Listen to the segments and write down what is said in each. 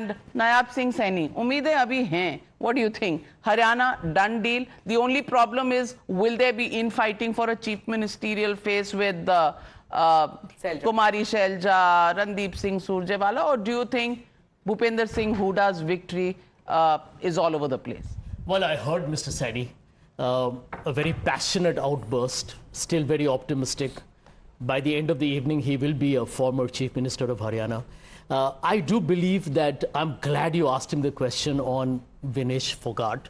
and Nayab Singh Saini. उम्मीदें अभी हैं. What do you think? Haryana, done deal. The only problem is, will there be infighting for a chief ministerial face with Kumari Shehzad, Randeep Singh Surjewala, or do you think Bhupender Singh Huda's victory is all over the place? Well, I heard Mr. Saini, a very passionate outburst, still very optimistic. By the end of the evening, he will be a former Chief Minister of Haryana. I do believe that, I'm glad you asked him the question on Vinesh Fogart.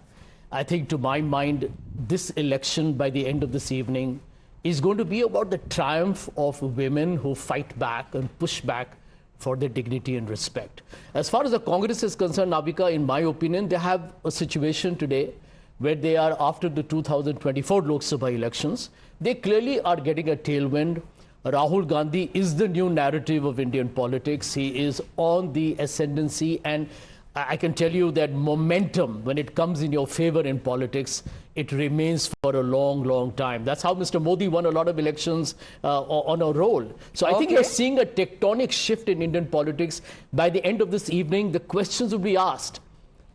I think to my mind, this election by the end of this evening is going to be about the triumph of women who fight back and push back for their dignity and respect. As far as the Congress is concerned, Navika, in my opinion, they have a situation today where they are, after the 2024 Lok Sabha elections, they clearly are getting a tailwind. Rahul Gandhi is the new narrative of Indian politics. He is on the ascendancy, and I can tell you that momentum, when it comes in your favor in politics, it remains for a long, long time. That's how Mr. Modi won a lot of elections on a roll. So I think you're seeing a tectonic shift in Indian politics. By the end of this evening, the questions will be asked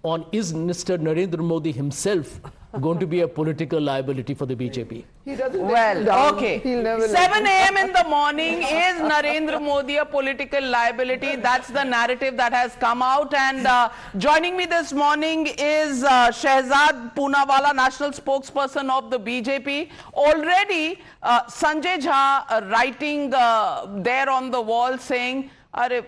on, is Mr. Narendra Modi himself going to be a political liability for the BJP? He doesn't. Well, okay. 7 a.m. in the morning, is Narendra Modi a political liability? That's the narrative that has come out. And joining me this morning is Shehzad Poonawalla, national spokesperson of the BJP. Already, Sanjay Jha writing there on the wall saying, "Arey,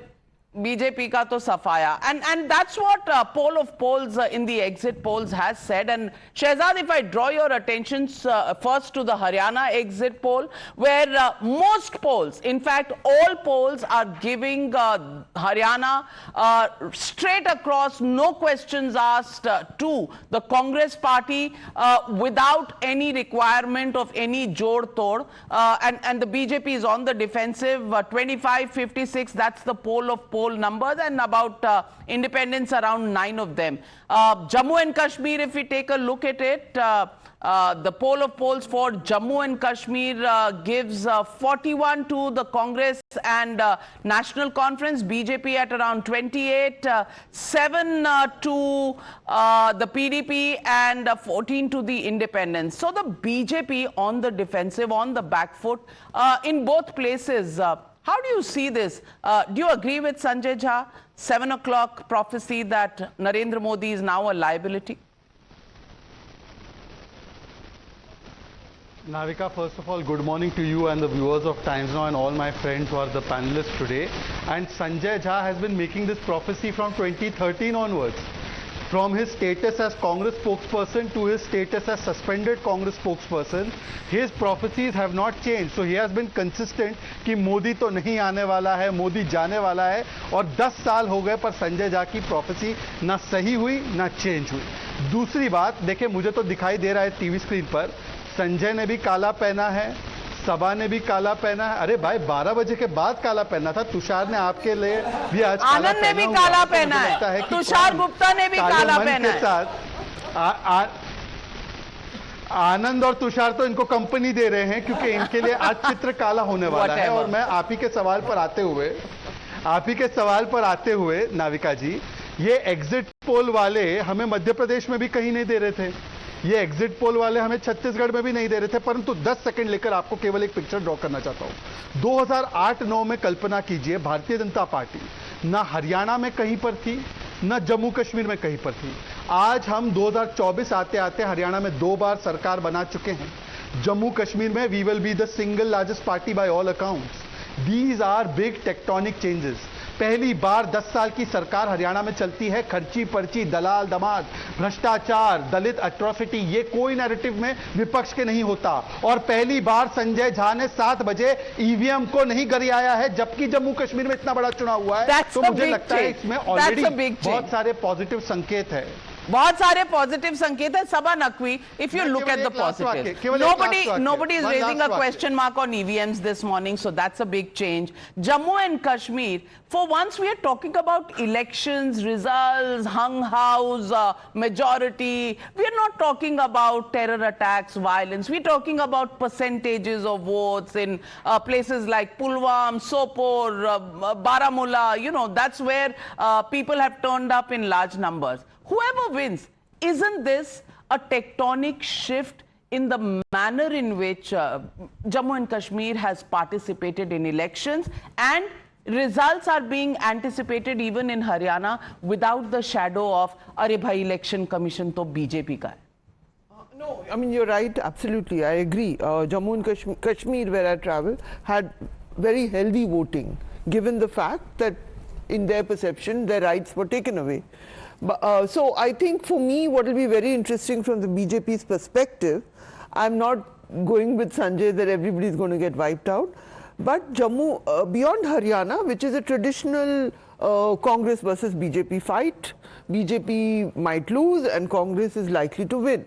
BJP ka to safaya," and that's what poll of polls in the exit polls has said. And Shehzad, if I draw your attention first to the Haryana exit poll, where most polls, in fact all polls, are giving Haryana straight across, no questions asked, to the Congress party without any requirement of any jod tod, and the BJP is on the defensive. 25-56, that's the poll of polls numbers, and about independents around 9 of them. Jammu and Kashmir, if we take a look at it, the poll of polls for Jammu and Kashmir gives 41 to the Congress and National Conference, BJP at around 28, 7 to the PDP, and 14 to the independents. So the BJP on the defensive, on the back foot in both places. How do you see this? Do you agree with Sanjay Jha, 7 o'clock prophecy that Narendra Modi is now a liability? Navika, first of all, good morning to you and the viewers of Times Now and all my friends who are the panelists today. And Sanjay Jha has been making this prophecy from 2013 onwards. From his status as Congress spokesperson to his status as suspended Congress spokesperson, his prophecies have not changed. So he has been consistent कि मोदी तो नहीं आने वाला है, मोदी जाने वाला है, और 10 साल हो गए पर संजय झा की prophecy ना सही हुई ना चेंज हुई. दूसरी बात, देखिए मुझे तो दिखाई दे रहा है टीवी स्क्रीन पर, संजय ने भी काला पहना है, सभा ने भी काला पहना है. अरे भाई 12 बजे के बाद काला पहना था. तुषार ने आपके लिए भी आज आनंद ने भी काला पहना है, तुषार गुप्ता ने भी काला पहना है. साथ आनंद और तुषार तो इनको कंपनी दे रहे हैं क्योंकि इनके लिए आज चित्र काला होने वाला है. और मैं आप ही के सवाल पर आते हुए नाविका जी, ये एग्जिट पोल वाले हमें मध्य प्रदेश में भी कहीं नहीं दे रहे थे, ये एग्जिट पोल वाले हमें छत्तीसगढ़ में भी नहीं दे रहे थे. परंतु 10 सेकंड लेकर आपको केवल एक पिक्चर ड्रॉ करना चाहता हूं. 2008-9 में कल्पना कीजिए, भारतीय जनता पार्टी ना हरियाणा में कहीं पर थी, ना जम्मू कश्मीर में कहीं पर थी. आज हम 2024 आते आते हरियाणा में 2 बार सरकार बना चुके हैं. जम्मू कश्मीर में we will be the single largest party by all accounts. These are big tectonic changes. पहली बार 10 साल की सरकार हरियाणा में चलती है. खर्ची पर्ची, दलाल दमाद, भ्रष्टाचार, दलित अट्रॉसिटी, ये कोई नैरेटिव में विपक्ष के नहीं होता. और पहली बार संजय झा ने 7 बजे ईवीएम को नहीं गरियाया है, जबकि जम्मू कश्मीर में इतना बड़ा चुनाव हुआ है. तो मुझे लगता है इसमें ऑलरेडी बहुत सारे पॉजिटिव संकेत है. बहुत सारे पॉजिटिव संकेत है सबा Naqvi if you look at the positive. Nobody is raising a question mark on EVMs this morning, so that's a big change. Jammu and Kashmir, for once we are talking about elections, results, hung house, majority. We are not talking about terror attacks, violence. We're talking about percentages of votes in places like Pulwam, Sopor, Baramulla. You know, that's where people have turned up in large numbers. Whoever wins, isn't this a tectonic shift in the manner in which Jammu and Kashmir has participated in elections, and results are being anticipated even in Haryana without the shadow of "Arey bhai, election commission to BJP ka hai"? No, I mean, you're right, absolutely, I agree. Jammu and Kashmir, where I travel, had very healthy voting, given the fact that in their perception, their rights were taken away. So I think for me, what will be very interesting from the BJP's perspective, I'm not going with Sanjay that everybody is going to get wiped out, but Jammu, beyond Haryana, which is a traditional Congress versus BJP fight, BJP might lose and Congress is likely to win.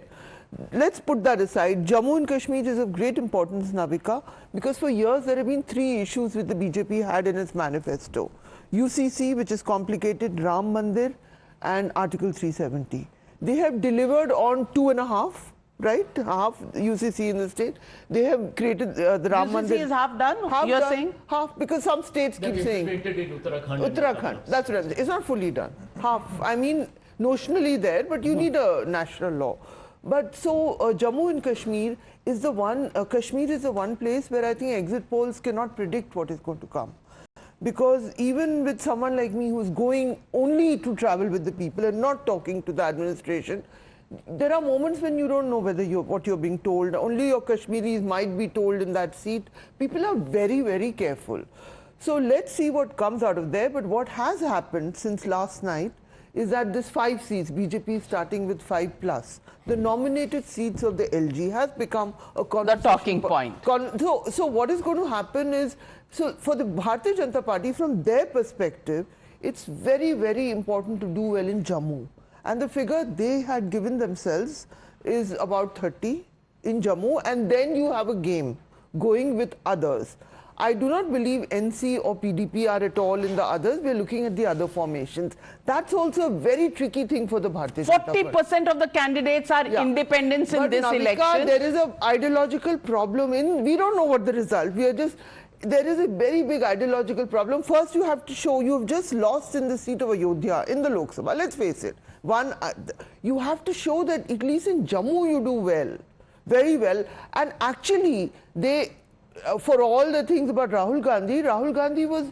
Let's put that aside. Jammu and Kashmir is of great importance, Navika, because for years there have been three issues which the BJP had in its manifesto. UCC, which is complicated, Ram Mandir, and Article 370. They have delivered on 2.5, right? Half UCC in the state. They have created the Ram Mandir. UCC is half done, you're saying? Half, because some states keep saying. In Uttarakhand. Uttarakhand, that's what I'm saying. It's not fully done. Half, I mean, notionally there, but you need a national law. But so Jammu and Kashmir is the one, Kashmir is the one place where I think exit polls cannot predict what is going to come. Because even with someone like me who's going only to travel with the people and not talking to the administration, there are moments when you don't know whether what you're being told. Only your Kashmiris might be told in that seat. People are very, very careful. So let's see what comes out of there. But what has happened since last night is that this 5 seats, BJP is starting with 5+. The nominated seats of the LG has become a the talking point. So what is going to happen is, so for the Bharatiya Janata Party, from their perspective, it's very, very important to do well in Jammu. And the figure they had given themselves is about 30 in Jammu, and then you have a game going with others. I do not believe NC or PDP are at all in the others. We are looking at the other formations. That's also a very tricky thing for the Bharatiya Janata Party. 40% of the candidates are independents in this Navika, election. There is an ideological problem in, we don't know what the result, we are just, there is a very big ideological problem. First you have to show, you have just lost in the seat of Ayodhya in the Lok Sabha, let's face it. You have to show that at least in Jammu you do well, very well, and actually they, for all the things about Rahul Gandhi was,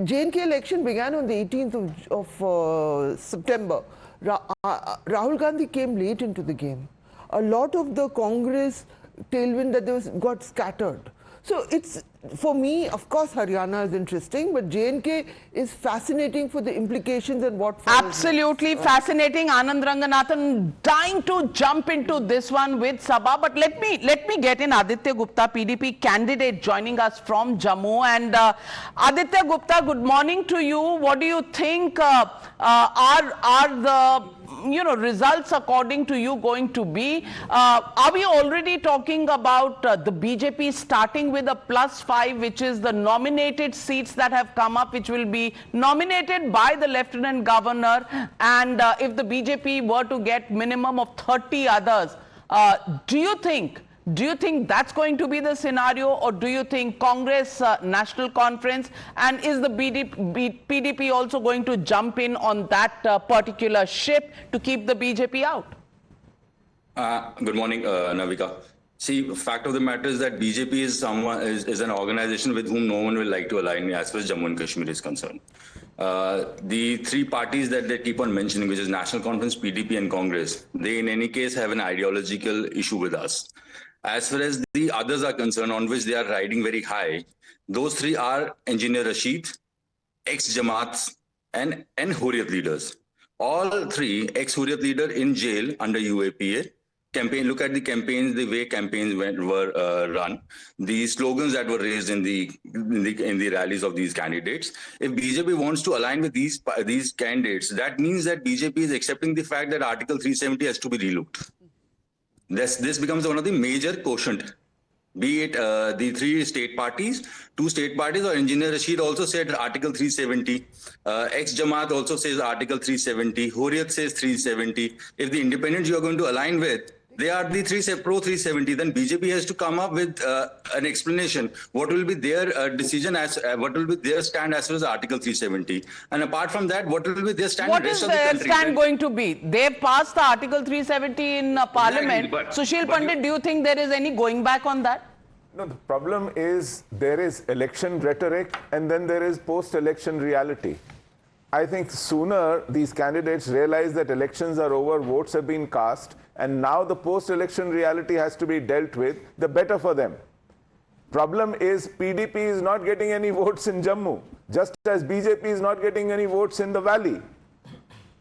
J&K election began on the 18th of September. Rahul Gandhi came late into the game. A lot of the Congress tailwind that got scattered. So it's, for me, of course, Haryana is interesting, but J&K is fascinating for the implications and what follows. Absolutely fascinating. Anand Ranganathan dying to jump into this one with Sabha. But let me get in Aditya Gupta, PDP candidate, joining us from Jammu. And Aditya Gupta, good morning to you. What do you think are the results according to you going to be? Are we already talking about the BJP starting with a +5, which is the nominated seats that have come up, which will be nominated by the Lieutenant Governor, and if the BJP were to get minimum of 30 others, do you think that's going to be the scenario, or do you think Congress National Conference, and is the PDP also going to jump in on that particular ship to keep the BJP out? Good morning, Navika. See, the fact of the matter is that BJP is an organization with whom no one will like to align as far as Jammu and Kashmir is concerned. The three parties that they keep on mentioning, which is National Conference, PDP and Congress, they in any case have an ideological issue with us. As far as the others are concerned, on which they are riding very high, those three are Engineer Rashid, ex-Jamaat and Hurriyat leaders. All three ex-Hurriyat leader in jail under UAPA, campaign, look at the campaigns, the way campaigns were run, the slogans that were raised in the rallies of these candidates. If BJP wants to align with these candidates, that means that BJP is accepting the fact that Article 370 has to be relooked. This becomes one of the major quotient. Be it the three state parties, two state parties, or Engineer Rashid also said Article 370. Ex-Jamaat also says Article 370. Hurriyat says 370. If the independents you are going to align with, they are the pro 370, then BJP has to come up with an explanation. What will be their decision what will be their stand as far as Article 370? And apart from that, what will be their stand? What is their stand going to be? They passed the Article 370 in Parliament. Sushil Pandit, do you think there is any going back on that? No, the problem is there is election rhetoric and then there is post-election reality. I think sooner these candidates realize that elections are over, votes have been cast, and now the post-election reality has to be dealt with, the better for them. Problem is PDP is not getting any votes in Jammu, just as BJP is not getting any votes in the valley.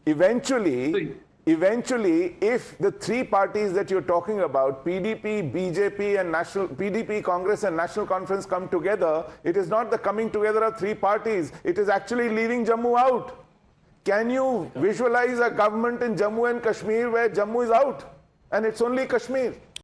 Eventually, if the three parties that you're talking about, PDP, BJP, and PDP, Congress, and National Conference come together, it is not the coming together of three parties. It is actually leaving Jammu out. Can you visualize a government in Jammu and Kashmir where Jammu is out and it's only Kashmir?